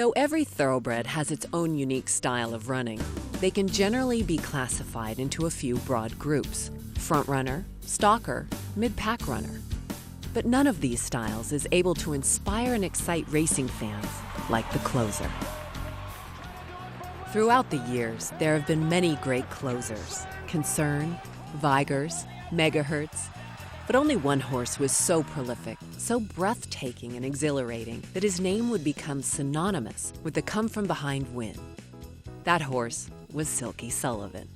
Though every thoroughbred has its own unique style of running, they can generally be classified into a few broad groups: front runner, stalker, mid-pack runner. But none of these styles is able to inspire and excite racing fans like the closer. Throughout the years, there have been many great closers: Concern, Vigors, Megahertz. But only one horse was so prolific, so breathtaking and exhilarating that his name would become synonymous with the come-from-behind win. That horse was Silky Sullivan.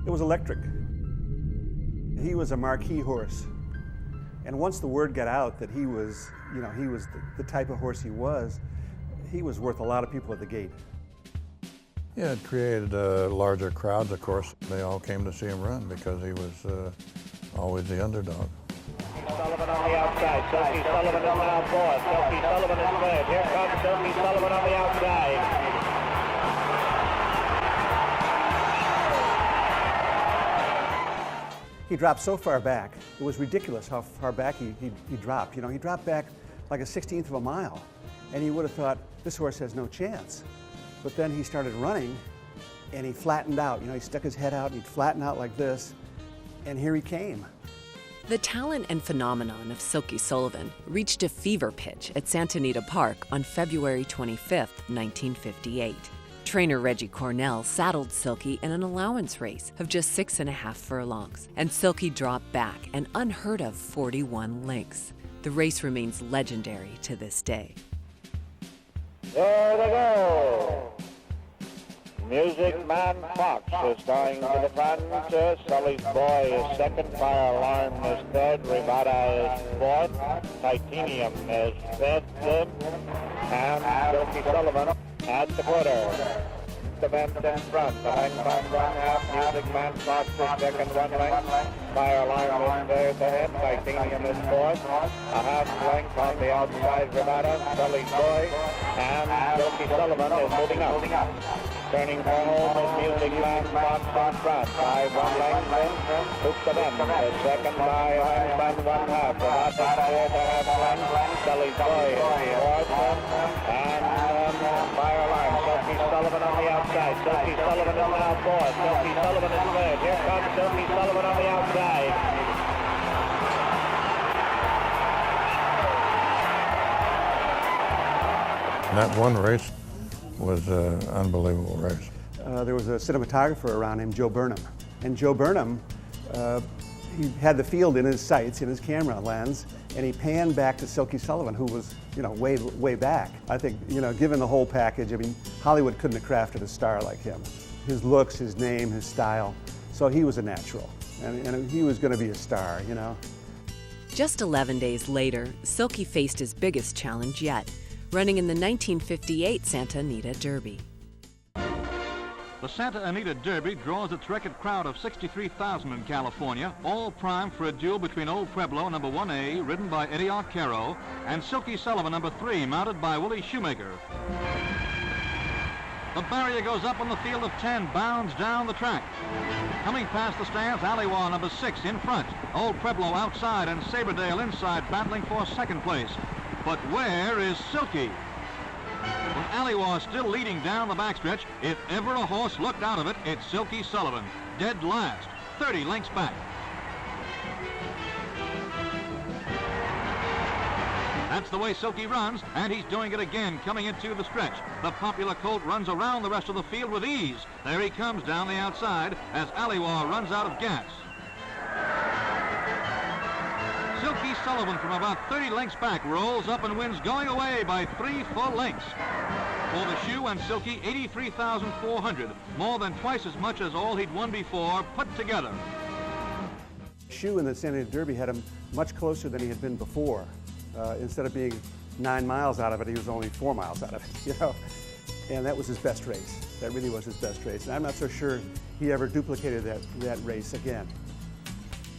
It was electric. He was a marquee horse. And once the word got out that he was the type of horse he was worth a lot of people at the gate. Yeah, it created larger crowds, of course. They all came to see him run because he was always the underdog. Sullivan on the outside. Silky Sullivan is now fourth. Silky Sullivan is third. Here comes Silky Sullivan on the outside. He dropped so far back, it was ridiculous how far back he dropped. He dropped back like a 16th of a mile, and you would have thought, this horse has no chance. But then he started running, and he flattened out. He stuck his head out, and he'd flatten out like this, and here he came. The talent and phenomenon of Silky Sullivan reached a fever pitch at Santa Anita Park on February 25, 1958. Trainer Reggie Cornell saddled Silky in an allowance race of just 6.5 furlongs, and Silky dropped back an unheard of 41 lengths. The race remains legendary to this day. There they go. Music Man Fox is going to the front. Sully's Boy is second. Fire Alarm is third. Rivada is fourth. Titanium is fifth. And Silky Sullivan at the quarter. The bend in front. Behind by 1/2. Music Man Fox is second, 1 length. Fire Alarm is third ahead. Titanium is fourth. A half length on the outside. Rivada, Sully's Boy, and Silky Sullivan is moving up. Turning for home is Music Man Fox in front by 1 length. Hoops the bend is second by Einstein 1/2. Rivada third, a half length. Sully's Boy is fourth. And Fire Alarm, Silky Sullivan on the outside. Silky Sullivan is now fourth. Silky Sullivan is third. Here comes Silky Sullivan on the outside. And that one race was an unbelievable race. There was a cinematographer around him, Joe Burnham. And Joe Burnham, he had the field in his sights, in his camera lens, and he panned back to Silky Sullivan, who was, way back. I think, given the whole package, Hollywood couldn't have crafted a star like him. His looks, his name, his style. So he was a natural, and he was going to be a star, Just 11 days later, Silky faced his biggest challenge yet, running in the 1958 Santa Anita Derby. The Santa Anita Derby draws its record crowd of 63,000 in California, all primed for a duel between Old Pueblo, number 1A, ridden by Eddie Arcaro, and Silky Sullivan, number 3, mounted by Willie Shoemaker. The barrier goes up on the field of 10, bounds down the track. Coming past the stands, Aliwa, number 6, in front. Old Pueblo outside and Saberdale inside, battling for second place. But where is Silky? With Aliwa still leading down the backstretch, if ever a horse looked out of it, it's Silky Sullivan, dead last, 30 lengths back. That's the way Silky runs, and he's doing it again, coming into the stretch. The popular colt runs around the rest of the field with ease. There he comes down the outside as Aliwa runs out of gas. Silky Sullivan from about 30 lengths back rolls up and wins, going away by 3 full lengths. For the shoe and Silky, 83,400, more than twice as much as all he'd won before put together. Shoe in the Santa Anita Derby had him much closer than he had been before. Instead of being 9 miles out of it, he was only 4 miles out of it, And that was his best race. That really was his best race. And I'm not so sure he ever duplicated that race again.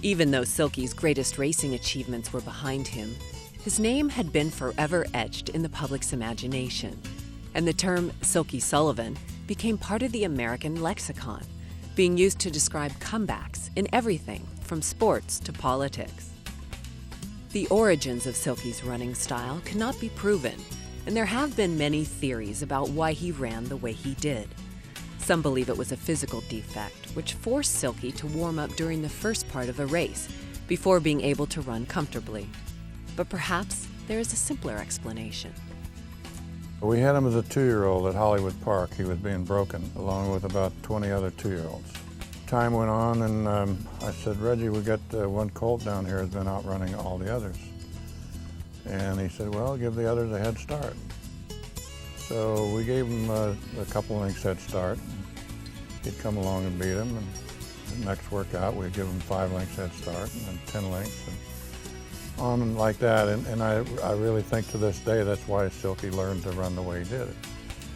Even though Silky's greatest racing achievements were behind him, his name had been forever etched in the public's imagination, and the term Silky Sullivan became part of the American lexicon, being used to describe comebacks in everything from sports to politics. The origins of Silky's running style cannot be proven, and there have been many theories about why he ran the way he did. Some believe it was a physical defect, which forced Silky to warm up during the first part of a race before being able to run comfortably. But perhaps there is a simpler explanation. We had him as a 2-year-old at Hollywood Park. He was being broken, along with about 20 other 2-year-olds. Time went on, and I said, Reggie, we got one colt down here has been outrunning all the others. And he said, well, give the others a head start. So we gave him a couple lengths head start. He'd come along and beat him, and the next workout we'd give him 5 lengths head start, and then 10 lengths, and on and like that. And I really think to this day that's why Silky learned to run the way he did.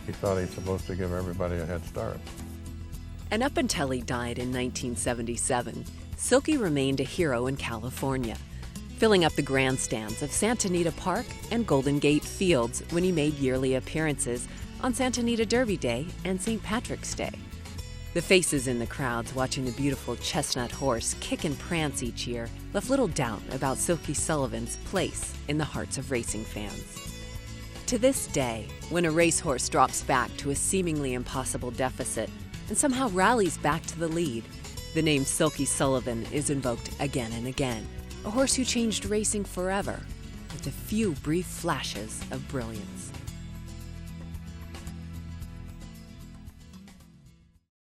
He thought he was supposed to give everybody a head start. And up until he died in 1977, Silky remained a hero in California, filling up the grandstands of Santa Anita Park and Golden Gate Fields when he made yearly appearances on Santa Anita Derby Day and St. Patrick's Day. The faces in the crowds watching the beautiful chestnut horse kick and prance each year left little doubt about Silky Sullivan's place in the hearts of racing fans. To this day, when a racehorse drops back to a seemingly impossible deficit and somehow rallies back to the lead, the name Silky Sullivan is invoked again and again. A horse who changed racing forever with a few brief flashes of brilliance.